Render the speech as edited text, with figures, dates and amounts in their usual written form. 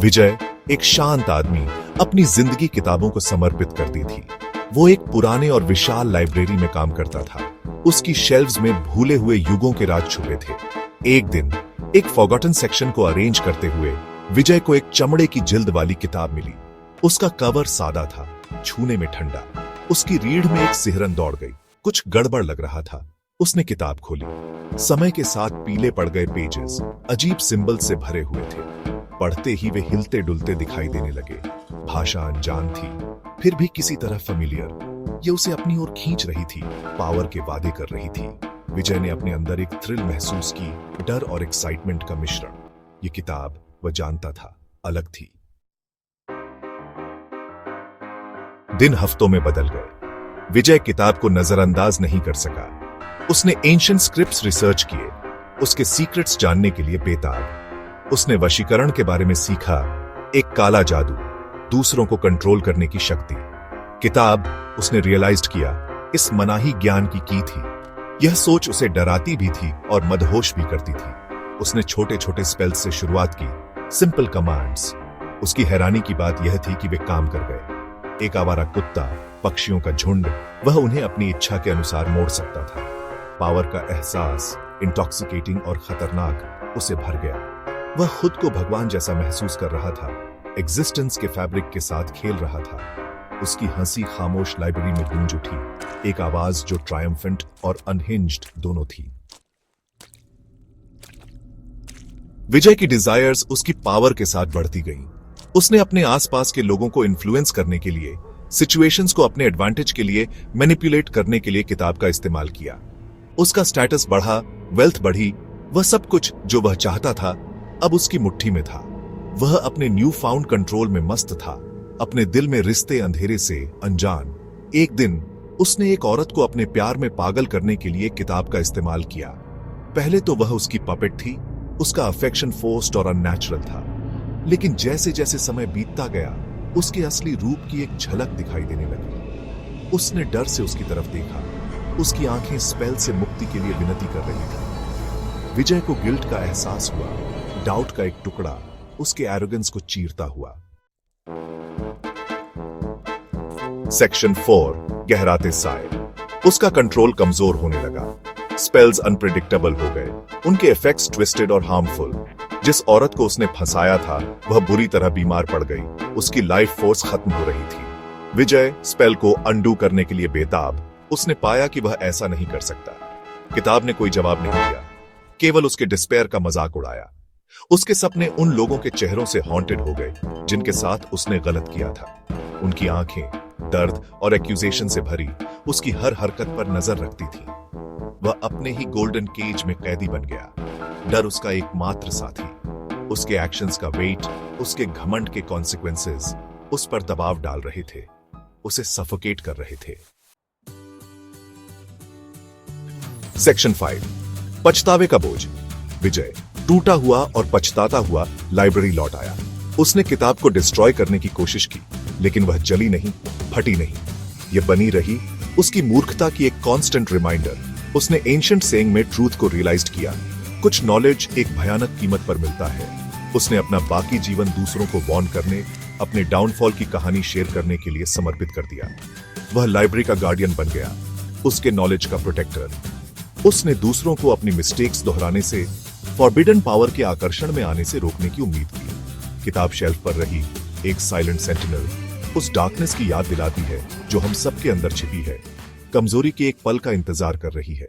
विजय, एक शांत आदमी, अपनी जिंदगी किताबों को समर्पित कर दी थी। वो एक पुराने और विशाल लाइब्रेरी में काम करता था। उसकी शेल्व्स में भूले हुए युगों के राज छुपे थे। एक दिन एक फॉरगॉटन सेक्शन को अरेंज करते हुए विजय को एक चमड़े की जिल्द वाली किताब मिली। उसका कवर सादा था, छूने में ठंडा। उसकी रीढ़ में एक सिहरन दौड़ गई। कुछ गड़बड़ लग रहा था। उसने किताब खोली। समय के साथ पीले पड़ गए पेजेस अजीब सिंबल से भरे हुए थे। पढ़ते ही वे हिलते डुलते दिखाई देने लगे। भाषा अनजान थी, फिर भी किसी तरह फेमिलियर। ये उसे अपनी ओर खींच रही थी, पावर के वादे कर रही थी। विजय ने अपने अंदर एक थ्रिल महसूस की, डर और एक्साइटमेंट का मिश्रण। ये किताब, वह जानता था, अलग थी। दिन हफ्तों में बदल गए। विजय किताब को नजरअंदाज नहीं कर सका। उसने एंशिएंट स्क्रिप्ट्स रिसर्च किए, उसके सीक्रेट्स जानने के लिए बेताब। उसने वशीकरण के बारे में सीखा, एक काला जादू, दूसरों को कंट्रोल करने की शक्ति। किताब, उसने रियलाइज किया, इस मनाही ज्ञान की थी। यह सोच उसे डराती भी थी और मदहोश भी करती थी। उसने छोटे छोटे स्पेल्स से शुरुआत की, सिंपल कमांड्स। उसकी हैरानी की बात यह थी कि वे काम कर गए। एक आवारा कुत्ता, पक्षियों का झुंड, वह उन्हें अपनी इच्छा के अनुसार मोड़ सकता था। पावर का एहसास, इंटॉक्सिकेटिंग और खतरनाक, उसे भर गया। वह खुद को भगवान जैसा महसूस कर रहा था, एग्जिस्टेंस के फैब्रिक के साथ खेल रहा था। उसकी हंसी खामोश लाइब्रेरी में गूंज उठी, एक आवाज जो ट्रायम्फेंट और अनहिंज्ड दोनों थी। विजय की डिजायर्स उसकी पावर के साथ बढ़ती गईं। उसने अपने आसपास के लोगों को इन्फ्लुएंस करने के लिए, सिचुएशंस को अपने एडवांटेज के लिए मैनिपुलेट करने के लिए किताब का इस्तेमाल किया। उसका स्टेटस बढ़ा, वेल्थ बढ़ी, वह सब कुछ जो वह चाहता था अब उसकी मुट्ठी में था। वह अपने न्यू फाउंड कंट्रोल में मस्त था, अपने दिल में रिश्ते अंधेरे से अनजान। एक दिन उसने एक औरत को अपने प्यार में पागल करने के लिए किताब का इस्तेमाल किया। पहले तो वह उसकी पपेट थी, उसका अफेक्शन फोर्स्ड और अननेचुरल था। लेकिन जैसे जैसे समय बीतता गया, उसके असली रूप की एक झलक दिखाई देने लगी। उसने डर से उसकी तरफ देखा। उसकी आंखें स्पेल से मुक्ति के लिए विनती कर रही थी। विजय को गिल्ट का एहसास हुआ, डाउट का एक टुकड़ा उसके एरोगेंस को चीरता हुआ। सेक्शन 4, गहराते साए। उसका कंट्रोल कमजोर होने लगा। स्पेल्स अनप्रेडिक्टेबल हो गए, उनके इफेक्ट्स ट्विस्टेड और हार्मफुल। जिस औरत को उसने फंसाया था, वह बुरी तरह बीमार पड़ गई। उसकी लाइफ फोर्स खत्म हो रही थी। विजय स्पेल को अंडू करने के लिए बेताब। उसने पाया कि वह ऐसा नहीं कर सकता। किताब ने कोई जवाब नहीं दिया, केवल उसके डिस्पेयर का मजाक उड़ाया। उसके सपने उन लोगों के चेहरों से हॉन्टेड हो गए जिनके साथ उसने गलत किया था। उनकी आंखें दर्द और एक्यूजेशन से भरी, उसकी हर हरकत पर नजर रखती थी। वह अपने ही गोल्डन केज में कैदी बन गया। डर उसका एकमात्र साथी। उसके एक्शंस का वेट, उसके घमंड के कॉन्सिक्वेंसेस उस पर दबाव डाल रहे थे, उसे सफोकेट कर रहे थे। सेक्शन 5, पछतावे का बोझ। विजय टूटा हुआ और पछताता हुआ लाइब्रेरी लौट आया। उसने किताब को डिस्ट्रॉय करने की कोशिश की, लेकिन वह जली नहीं, फटी नहीं। यह बनी रही उसकी मूर्खता की एक कांस्टेंट रिमाइंडर। उसने एंशिएंट सेइंग में ट्रूथ को रियलाइज किया, कुछ नॉलेज एक भयानक कीमत पर मिलता है। उसने अपना बाकी जीवन दूसरों को वार्न करने, अपने डाउनफॉल की कहानी शेयर करने के लिए समर्पित कर दिया। वह लाइब्रेरी का गार्डियन बन गया, उसके नॉलेज का प्रोटेक्टर। उसने दूसरों को अपनी मिस्टेक्स दोहराने से, फॉरबिडन पावर के आकर्षण में आने से रोकने की उम्मीद की। किताब शेल्फ पर रही, एक साइलेंट सेंटिनल, उस डार्कनेस की याद दिलाती है जो हम सबके अंदर छिपी है, कमजोरी के एक पल का इंतजार कर रही है।